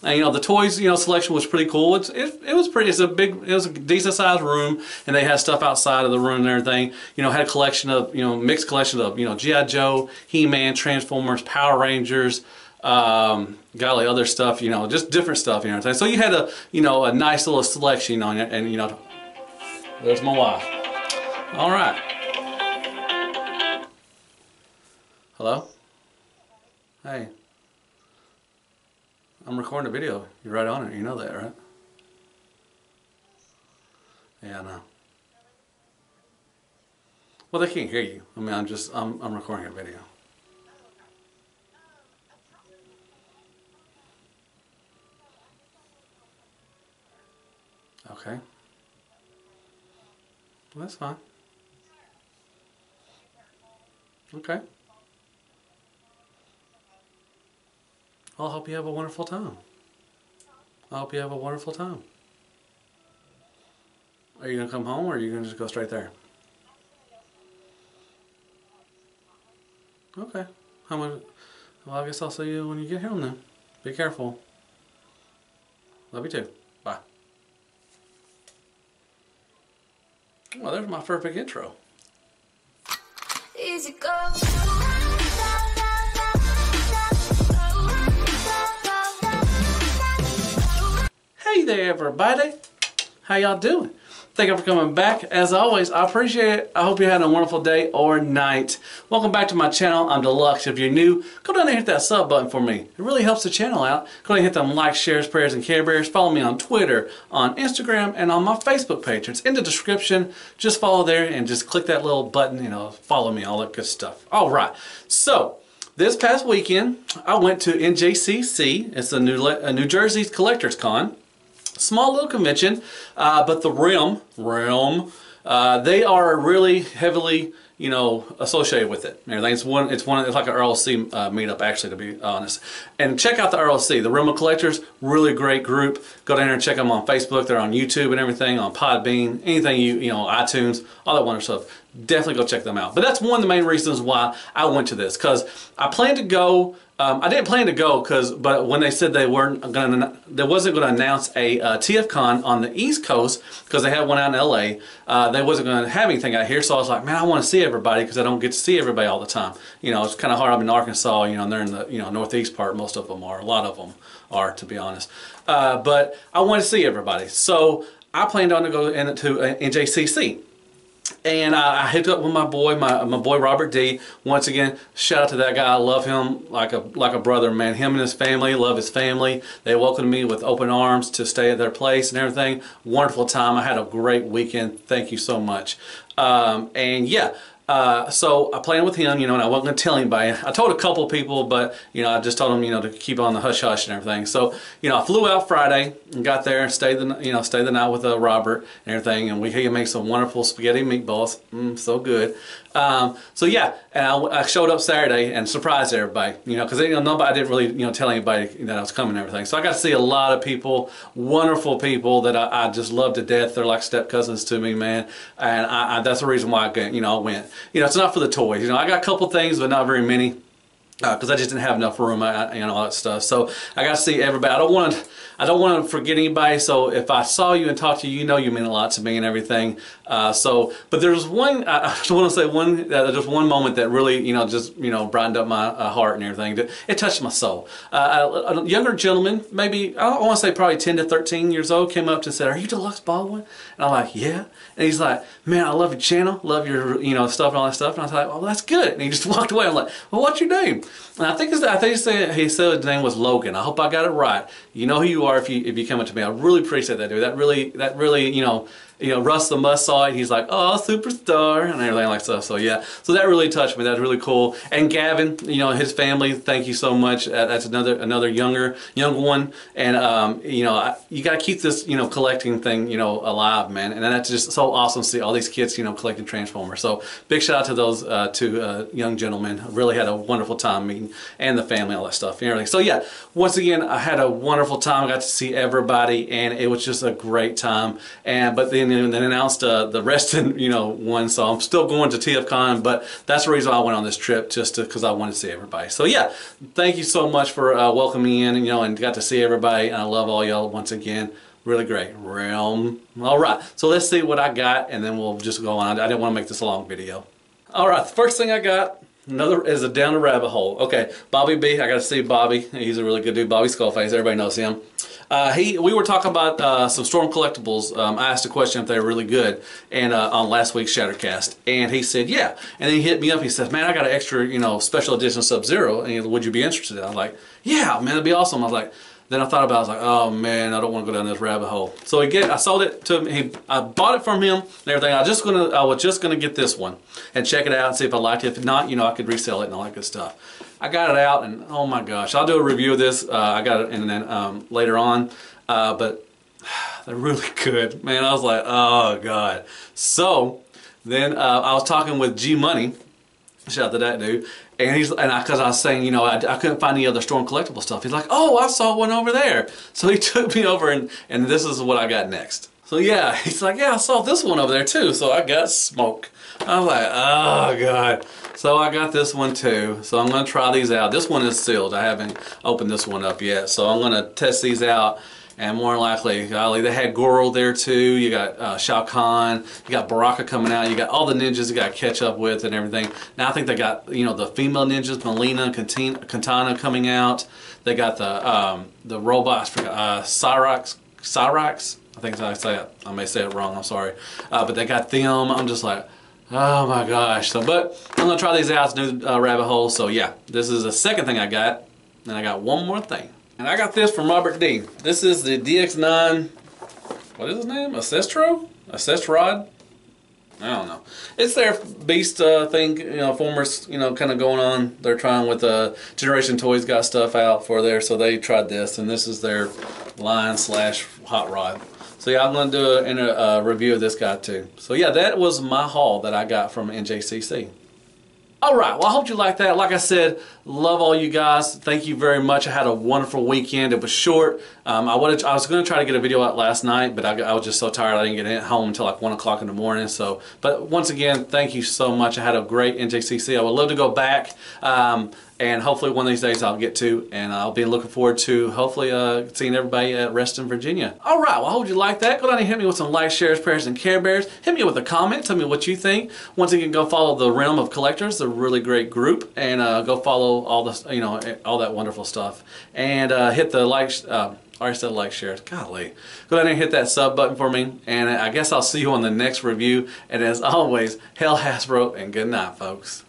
And the toys, selection was pretty cool. It was pretty. It was a decent sized room, and they had stuff outside of the room and everything. Had a collection of mixed collection of G.I. Joe, He-Man, Transformers, Power Rangers, golly, other stuff. Just different stuff. Everything. So you had a nice little selection on it, and there's my wife. All right. Hello. Hey. I'm recording a video. You're right on it. You know that, right? Yeah, I know. Well, they can't hear you. I mean, I'm recording a video. Okay. Well, that's fine. Okay. I hope you have a wonderful time. I hope you have a wonderful time. Are you going to come home, or are you going to just go straight there? Okay. Well, I guess I'll see you when you get home then. Be careful. Love you too. Bye. Well, there's my perfect intro. Easy go. Hey there, everybody. How y'all doing? Thank you for coming back. As always, I appreciate it. I hope you're having a wonderful day or night. Welcome back to my channel. I'm Deluxe. If you're new, go down there and hit that sub button for me. It really helps the channel out. Go ahead and hit them likes, shares, prayers, and care bears. Follow me on Twitter, on Instagram, and on my Facebook page. It's in the description. Just follow there and just click that little button, follow me, all that good stuff. All right. So, this past weekend, I went to NJCC. It's a New Jersey's Collectors Con. Small little convention, but the realm, they are really heavily, associated with it. Everything. It's like an RLC meetup, actually, to be honest. And check out the RLC, the Realm of Collectors. Really great group. Go down there and check them on Facebook. They're on YouTube and everything, on Podbean, anything iTunes, all that wonderful stuff. Definitely go check them out. But that's one of the main reasons why I went to this, because I planned to go. I didn't plan to go but when they said they wasn't going to announce a TFCon on the East Coast, because they had one out in LA, they wasn't going to have anything out here. So I was like, man, I want to see everybody, because I don't get to see everybody all the time. It's kind of hard. I'm in Arkansas, and they're in the northeast part. Most of them are. A lot of them are, to be honest. But I want to see everybody, so I planned on to go into NJCC. And I hooked up with my boy Robert D. Once again, shout out to that guy. I love him like a brother, man. Him and his family, love his family. They welcomed me with open arms to stay at their place and everything. Wonderful time. I had a great weekend. Thank you so much. And yeah. So I planned with him, and I wasn't going to tell anybody. I told a couple of people, but, I just told them, to keep on the hush-hush and everything. So, I flew out Friday and got there and stayed the night with Robert and everything, and he made some wonderful spaghetti meatballs. So good. So yeah, and I showed up Saturday and surprised everybody, because nobody, I didn't really, tell anybody that I was coming and everything. So I got to see a lot of people, wonderful people that I just love to death. They're like step cousins to me, man. And that's the reason why I went. It's not for the toys. I got a couple things, but not very many, because I just didn't have enough room, all that stuff. So I got to see everybody. I don't want to forget anybody. So if I saw you and talked to you, you mean a lot to me and everything. But there's one. I just want to say just one moment that really, just brightened up my heart and everything. It touched my soul. A younger gentleman, maybe I want to say probably 10 to 13 years old, came up to and said, "Are you Deluxe Baldwin?" And I'm like, "Yeah." And he's like, "Man, I love your channel, love your stuff and all that stuff." And I was like, "Well, that's good." And he just walked away. I'm like, "Well, what's your name?" And I think he said his name was Logan. I hope I got it right. You know who you are if you come up to me. I really appreciate that, dude. That really Russ the Must saw it. He's like, "Oh, superstar," and everything like stuff. So yeah, so that really touched me. That's really cool. And Gavin, his family, thank you so much. That's another young one. And you got to keep this collecting thing alive, man. And that's just so awesome to see all these kids collecting Transformers. So big shout out to those two young gentlemen. I really had a wonderful time meeting, and the family, all that stuff and everything. So yeah, once again, I had a wonderful time. I got to see everybody, and it was just a great time. But then then announced the Reston, one. So I'm still going to TFCon, but that's the reason I went on this trip, just because I wanted to see everybody. So yeah, thank you so much for welcoming me in, and got to see everybody. And I love all y'all once again. Really great. Realm. All right, so let's see what I got, and then we'll just go on. I didn't want to make this a long video. All right, the first thing I got. Another is a down the rabbit hole. Okay, Bobby B. I got to see Bobby. He's a really good dude. Bobby Skullface. Everybody knows him. We were talking about some Storm collectibles. I asked a question if they were really good, and on last week's Shattercast, and he said yeah. And then he hit me up. He said, "Man, I got an extra, special edition Sub-Zero. And would you be interested?" I was like, "Yeah, man, that'd be awesome." I was like. Then I thought about it, I was like, oh man, I don't want to go down this rabbit hole. So I sold it to him. I bought it from him and everything. I was just gonna get this one and check it out and see if I liked it. If not, I could resell it and all that good stuff. I got it out and oh my gosh, I'll do a review of this. I got it and then later on, but they're really good, man. I was like, oh god. So then I was talking with G Money. Shout out to that dude. And because I was saying, I couldn't find any other Storm collectible stuff. He's like, oh, I saw one over there. So he took me over, and this is what I got next. So yeah, he's like, yeah, I saw this one over there too. So I got smoke. I was like, oh god. So I got this one too. So I'm gonna try these out. This one is sealed. I haven't opened this one up yet. So I'm gonna test these out. And more likely, golly, they had Goro there too. You got Shao Kahn. You got Baraka coming out. You got all the ninjas you got to catch up with and everything. Now I think they got the female ninjas, Melina, Katana coming out. They got the robots, Cyrax. I think I say it. I may say it wrong. I'm sorry, but they got them. I'm just like, oh my gosh. So, but I'm gonna try these out. It's a new rabbit hole. So yeah, this is the second thing I got, and I got one more thing. And I got this from Robert D. This is the DX9, what is his name? Ancestro? Rod? I don't know. It's their Beast thing, formers, kind of going on. They're trying with Generation Toys got stuff out for there, so they tried this, and this is their line / hot rod. So yeah, I'm going to do a review of this guy too. So yeah, that was my haul that I got from NJCC. Alright, well I hope you liked that. Like I said, love all you guys. Thank you very much. I had a wonderful weekend. It was short. I was going to try to get a video out last night, but I was just so tired I didn't get home until like 1 o'clock in the morning. So, but once again, thank you so much. I had a great NJCC. I would love to go back. And hopefully one of these days I'll get to, and I'll be looking forward to hopefully seeing everybody at Reston, Virginia. Alright, well I hope you like that. Go down and hit me with some likes, shares, prayers, and Care Bears. Hit me with a comment. Tell me what you think. Once again, go follow the Realm of Collectors, a really great group, and go follow all the all that wonderful stuff. And hit the like. I already said like, share. Golly. Go down and hit that sub button for me, and I guess I'll see you on the next review. And as always, Hail Hasbro, and good night, folks.